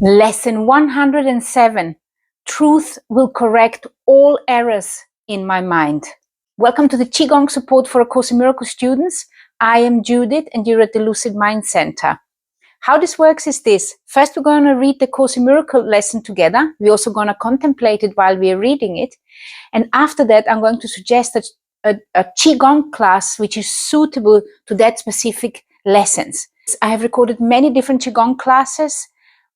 Lesson 107. Truth will correct all errors in my mind. Welcome to the Qigong support for A Course in Miracles students. I am Judith and you're at the Lucid Mind Center. How this works is this. First, we're going to read the Course in Miracles lesson together. We're also going to contemplate it while we're reading it. And after that, I'm going to suggest a Qigong class which is suitable to that specific lessons. I have recorded many different Qigong classes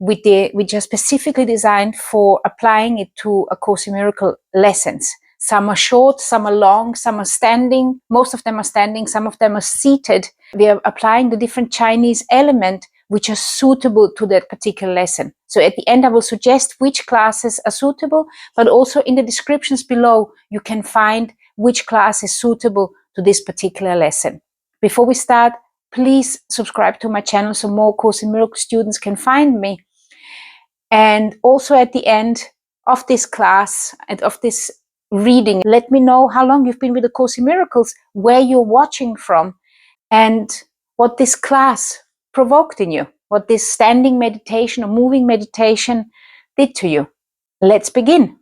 which are specifically designed for applying it to A Course in Miracles lessons. Some are short, some are long, some are standing. Most of them are standing, some of them are seated. We are applying the different Chinese elements which are suitable to that particular lesson. So at the end, I will suggest which classes are suitable, but also in the descriptions below, you can find which class is suitable to this particular lesson. Before we start, please subscribe to my channel so more Course in Miracles students can find me. And also at the end of this class and of this reading, let me know how long you've been with A Course in Miracles, where you're watching from, and what this class provoked in you, what this standing meditation or moving meditation did to you. Let's begin.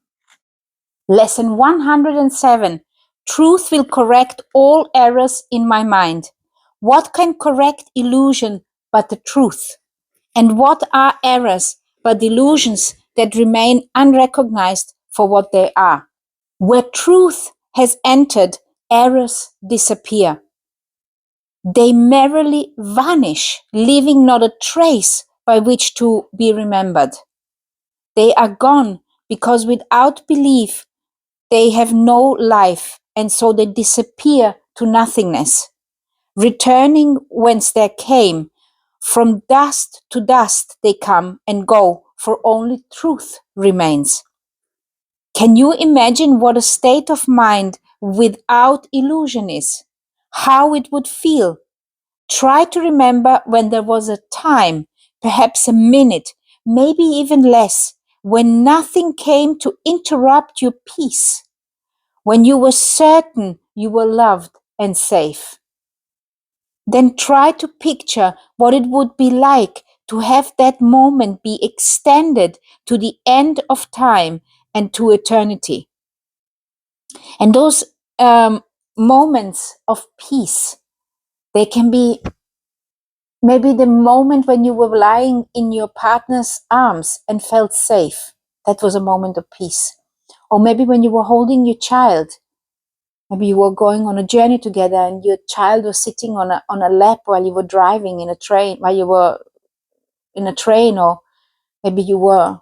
Lesson 107. Truth will correct all errors in my mind. What can correct illusion but the truth? And what are errors but illusions that remain unrecognized for what they are? Where truth has entered, errors disappear. They merrily vanish, leaving not a trace by which to be remembered. They are gone because without belief they have no life, and so they disappear to nothingness. Returning whence they came, from dust to dust they come and go, for only truth remains. Can you imagine what a state of mind without illusion is? How it would feel? Try to remember when there was a time, perhaps a minute, maybe even less, when nothing came to interrupt your peace, when you were certain you were loved and safe. Then try to picture what it would be like to have that moment be extended to the end of time and to eternity. And those moments of peace, they can be maybe the moment when you were lying in your partner's arms and felt safe. That was a moment of peace. Or maybe when you were holding your child. Maybe you were going on a journey together and your child was sitting on a lap while you were driving in a train, while you were in a train, or maybe you were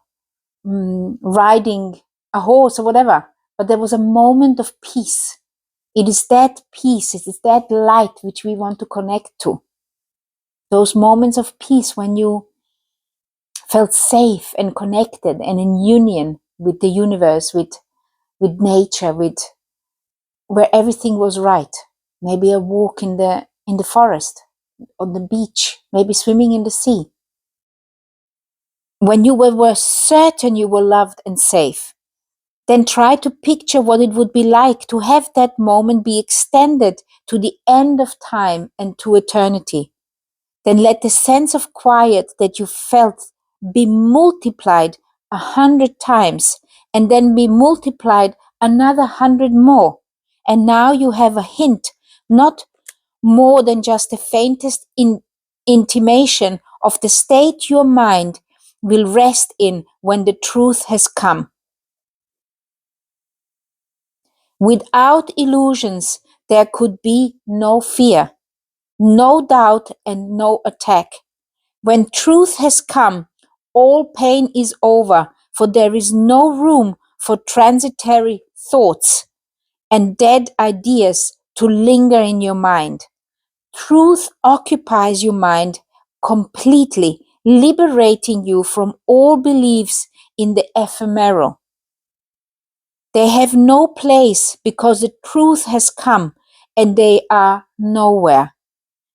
riding a horse or whatever. But there was a moment of peace. It is that peace, it is that light which we want to connect to. Those moments of peace when you felt safe and connected and in union with the universe, with nature, with where everything was right. Maybe a walk in the forest, on the beach, maybe swimming in the sea. When you were certain you were loved and safe, then try to picture what it would be like to have that moment be extended to the end of time and to eternity. Then let the sense of quiet that you felt be multiplied 100 times and then be multiplied another 100 more. And now you have a hint, not more than just the faintest intimation of the state your mind will rest in when the truth has come. Without illusions, there could be no fear, no doubt, and no attack. When truth has come, all pain is over, for there is no room for transitory thoughts and dead ideas to linger in your mind. Truth occupies your mind completely, liberating you from all beliefs in the ephemeral. They have no place because the truth has come and they are nowhere.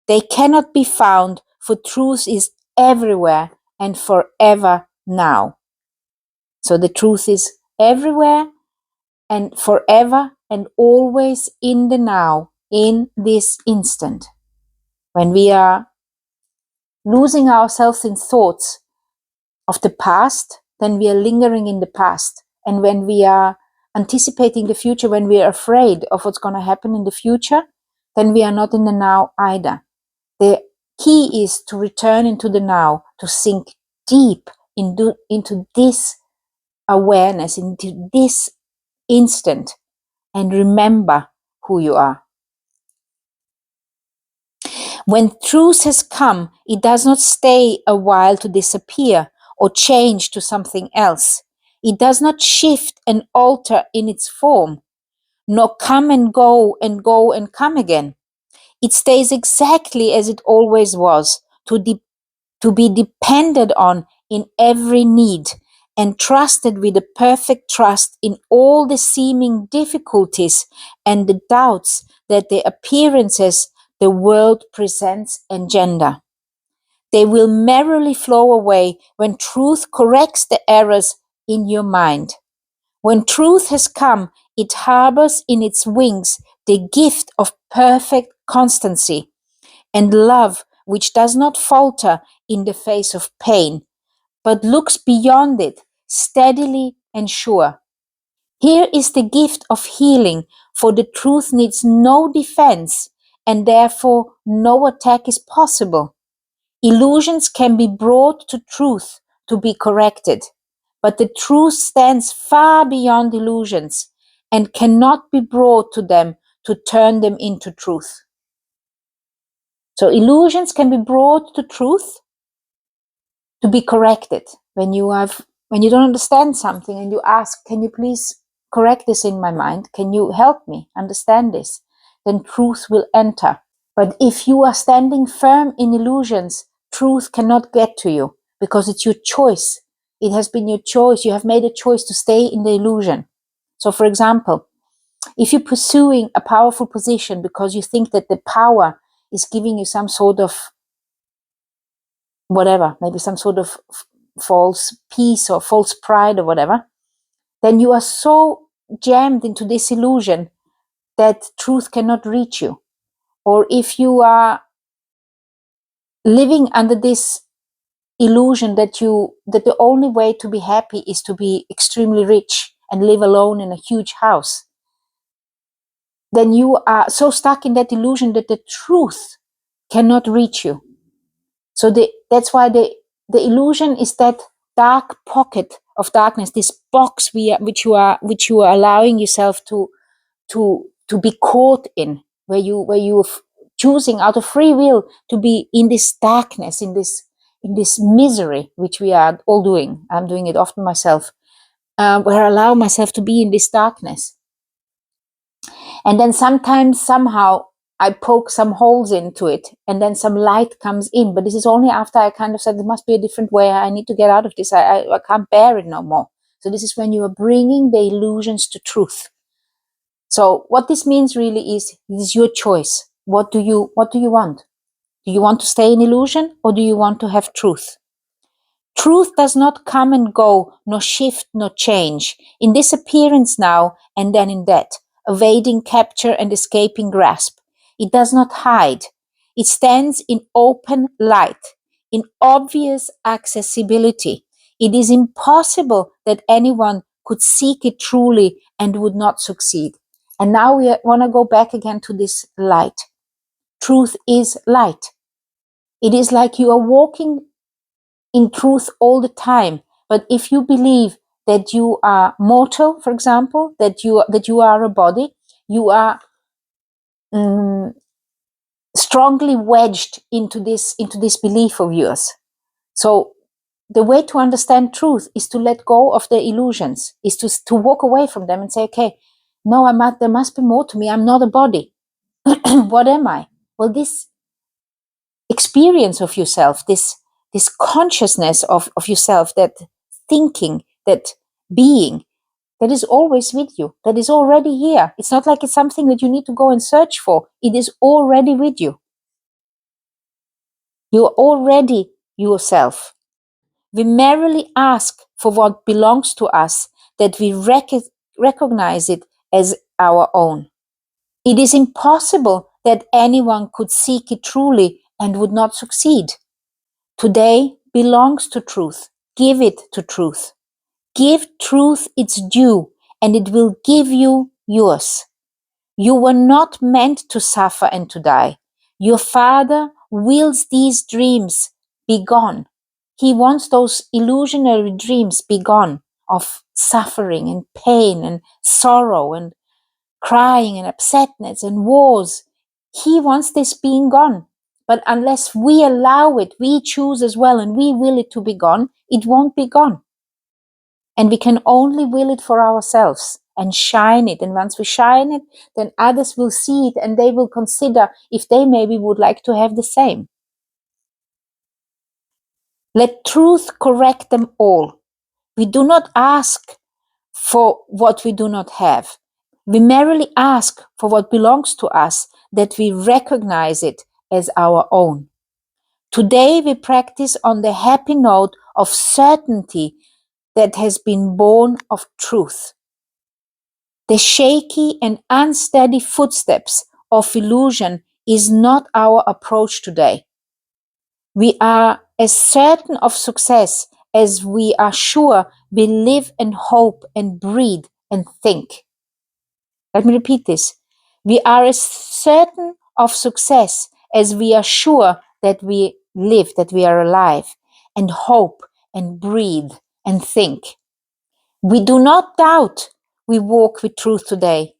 They cannot be found, for truth is everywhere and forever now. So the truth is everywhere and forever and always in the now, in this instant. When we are losing ourselves in thoughts of the past, then we are lingering in the past. And when we are anticipating the future, when we are afraid of what's going to happen in the future, then we are not in the now either. The key is to return into the now, to sink deep into this awareness, into this instant, and remember who you are. When truth has come, it does not stay a while to disappear or change to something else. It does not shift and alter in its form, nor come and go and go and come again. It stays exactly as it always was, to be depended on in every need, and trusted with a perfect trust in all the seeming difficulties and the doubts that the appearances the world presents engender. They will merrily flow away when truth corrects the errors in your mind. When truth has come, it harbors in its wings the gift of perfect constancy and love, which does not falter in the face of pain, but looks beyond it, steadily and sure. Here is the gift of healing, for the truth needs no defense, and therefore no attack is possible. Illusions can be brought to truth to be corrected, but the truth stands far beyond illusions and cannot be brought to them to turn them into truth. So illusions can be brought to truth to be corrected. When you don't understand something and you ask, can you please correct this in my mind? Can you help me understand this? Then truth will enter. But if you are standing firm in illusions, truth cannot get to you because it's your choice. It has been your choice. You have made a choice to stay in the illusion. So for example, if you're pursuing a powerful position because you think that the power is giving you some sort of whatever, maybe some sort of false peace or false pride or whatever, then you are so jammed into this illusion that truth cannot reach you. Or if you are living under this illusion that the only way to be happy is to be extremely rich and live alone in a huge house, then you are so stuck in that illusion that the truth cannot reach you. So that's why the illusion is that dark pocket of darkness, this box which you are allowing yourself to be caught in, where you choosing out of free will to be in this darkness, in this misery, which we are all doing. I'm doing it often myself, where I allow myself to be in this darkness. And then sometimes, somehow, I poke some holes into it and then some light comes in. But this is only after I kind of said, there must be a different way. I need to get out of this. I can't bear it no more. So this is when you are bringing the illusions to truth. So what this means really is, it is your choice. What do you want? Do you want to stay in illusion, or do you want to have truth? Truth does not come and go, nor shift, nor change, in this appearance now and then in that, evading capture and escaping grasp. It does not hide. It stands in open light, in obvious accessibility. It is impossible that anyone could seek it truly and would not succeed. And now we want to go back again to this light. Truth is light. It is like you are walking in truth all the time. But if you believe that you are mortal, for example, that you are a body, you are strongly wedged into this belief of yours. So the way to understand truth is to let go of the illusions, is to walk away from them and say, okay, no, there must be more to me. I'm not a body. What am I? Well, this experience of yourself, this consciousness of yourself, that thinking, that being, that is always with you, that is already here. It's not like it's something that you need to go and search for. It is already with you. You are already yourself. We merely ask for what belongs to us, that we recognize it as our own. It is impossible that anyone could seek it truly and would not succeed. Today belongs to truth. give it to truth. Give truth its due, and it will give you yours. You were not meant to suffer and to die. Your Father wills these dreams be gone. He wants those illusionary dreams be gone, of suffering and pain and sorrow and crying and upsetness and wars. He wants this being gone. But unless we allow it, we choose as well, and we will it to be gone, it won't be gone. And we can only will it for ourselves and shine it. And once we shine it, then others will see it and they will consider if they maybe would like to have the same. Let truth correct them all. We do not ask for what we do not have. We merely ask for what belongs to us, that we recognize it as our own. Today we practice on the happy note of certainty that has been born of truth. The shaky and unsteady footsteps of illusion is not our approach today. We are as certain of success as we are sure we live and hope and breathe and think. Let me repeat this. We are as certain of success as we are sure that we live, that we are alive, and hope and breathe and think. We do not doubt we walk with truth today,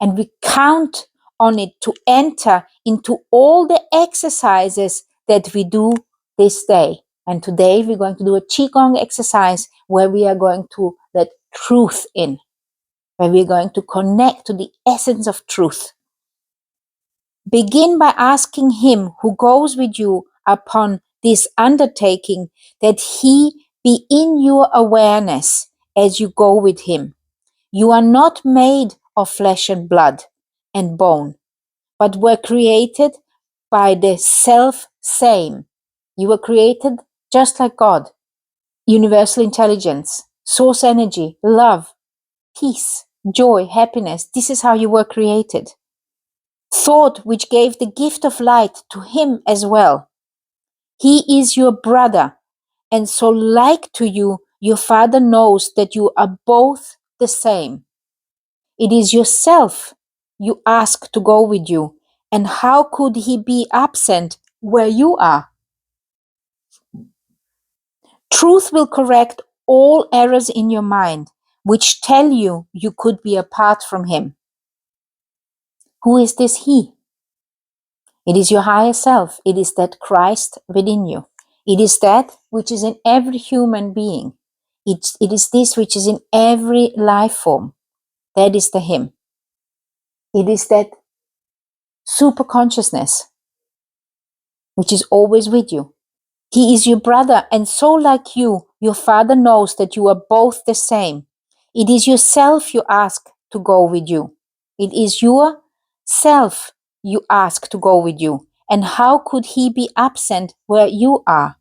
and we count on it to enter into all the exercises that we do this day. And today we're going to do a Qigong exercise where we are going to let truth in, where we're going to connect to the essence of truth. Begin by asking him who goes with you upon this undertaking that he be in your awareness as you go with him. You are not made of flesh and blood and bone, but were created by the self-same. You were created just like God. Universal intelligence, source energy, love, peace, joy, happiness. This is how you were created. Thought which gave the gift of light to him as well. He is your brother, and so like to you, your Father knows that you are both the same. It is yourself you ask to go with you, and how could he be absent where you are? Truth will correct all errors in your mind, which tell you you could be apart from him. Who is this he? It is your higher self. It is that Christ within you. It is that which is in every human being. It is this which is in every life form. That is the him. It is that super consciousness which is always with you. He is your brother, and so like you, your Father knows that you are both the same. It is yourself you ask to go with you. It is your self you ask to go with you. And how could he be absent where you are?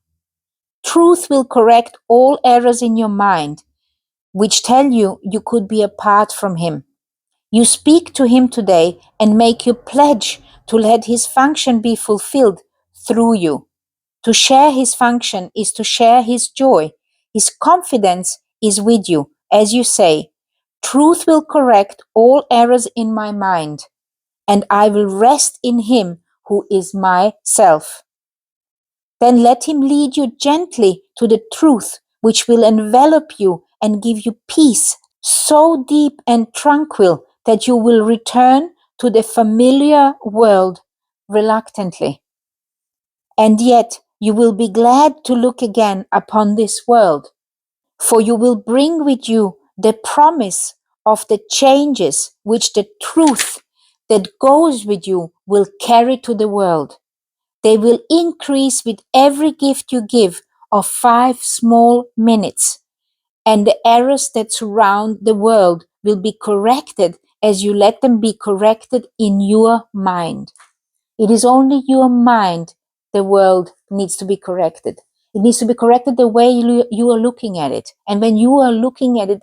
Truth will correct all errors in your mind, which tell you you could be apart from him. You speak to him today and make your pledge to let his function be fulfilled through you. To share his function is to share his joy. His confidence is with you, as you say, truth will correct all errors in my mind, and I will rest in him who is my self. Then let him lead you gently to the truth, which will envelop you and give you peace so deep and tranquil that you will return to the familiar world reluctantly. And yet you will be glad to look again upon this world, for you will bring with you the promise of the changes which the truth that goes with you will carry to the world. They will increase with every gift you give of 5 small minutes, and the errors that surround the world will be corrected as you let them be corrected in your mind. It is only your mind the world needs to be corrected. It needs to be corrected the way you are looking at it. And when you are looking at it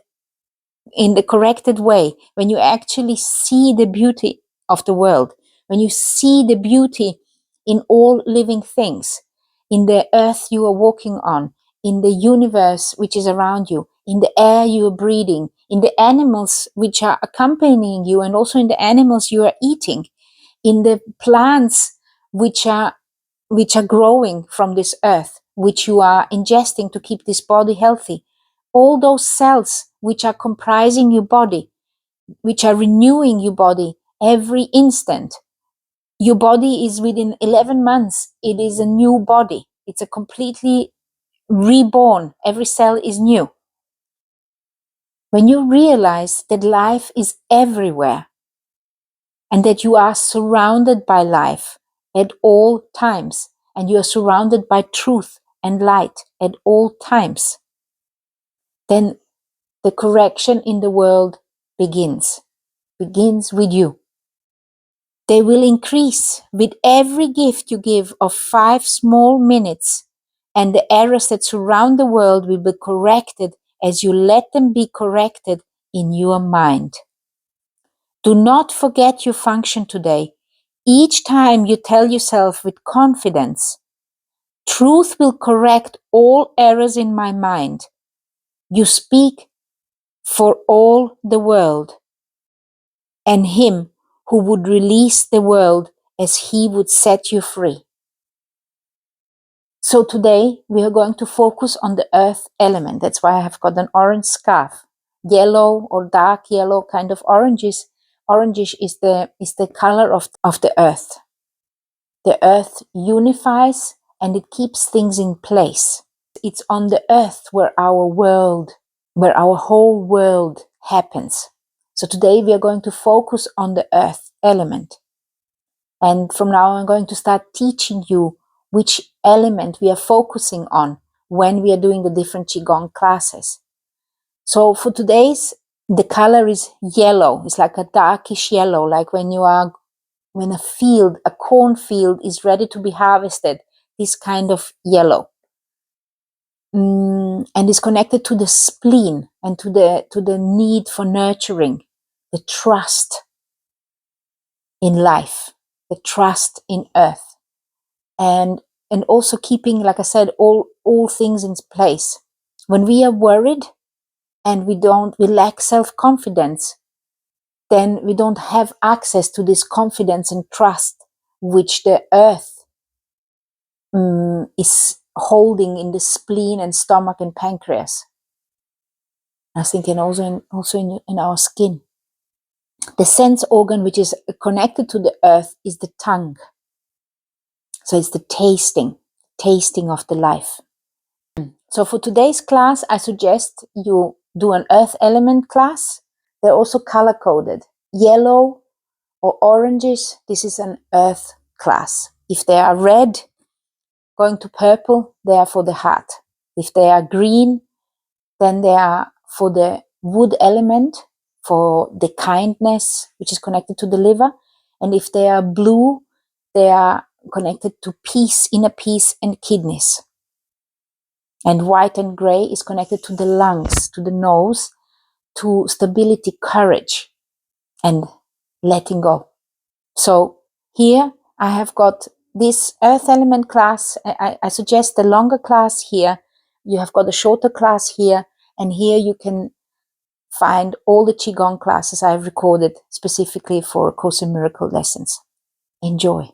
in the corrected way, when you actually see the beauty of the world, when you see the beauty in all living things, in the earth you are walking on, in the universe which is around you, in the air you are breathing, in the animals which are accompanying you, and also in the animals you are eating, in the plants which are growing from this earth, which you are ingesting to keep this body healthy. All those cells which are comprising your body, which are renewing your body every instant. Your body is within 11 months. It is a new body. It's a completely reborn. Every cell is new. When you realize that life is everywhere and that you are surrounded by life at all times, and you are surrounded by truth and light at all times, then the correction in the world begins with you. They will increase with every gift you give of 5 small minutes, and the errors that surround the world will be corrected as you let them be corrected in your mind. Do not forget your function today. Each time you tell yourself with confidence, truth will correct all errors in my mind. You speak for all the world, and him who would release the world as he would set you free. So today we are going to focus on the earth element. That's why I have got an orange scarf. Yellow or dark yellow, kind of orangish. Orangish is the color of the earth. The earth unifies and it keeps things in place. It's on the earth where our whole world happens. So today we are going to focus on the earth element. And from now I'm going to start teaching you which element we are focusing on when we are doing the different Qigong classes. So for today's, the color is yellow. It's like a darkish yellow, like when a cornfield is ready to be harvested, this kind of yellow. And is connected to the spleen and to the need for nurturing, the trust in life, the trust in earth, and also keeping, like I said, all things in place. When we are worried and we lack self-confidence, then we don't have access to this confidence and trust which the earth is holding in the spleen and stomach and pancreas. I think, and also in our skin. The sense organ which is connected to the earth is the tongue. So it's the tasting of the life. So for today's class, I suggest you do an earth element class. They're also color coded. Yellow or oranges, this is an earth class. If they are red, going to purple, they are for the heart. If they are green, then they are for the wood element, for the kindness, which is connected to the liver. And if they are blue, they are connected to peace, inner peace, and kidneys. And white and gray is connected to the lungs, to the nose, to stability, courage, and letting go. So here I have got this earth element class. I suggest the longer class here. You have got a shorter class here, and here you can find all the Qigong classes I've recorded specifically for Course in Miracle lessons. Enjoy.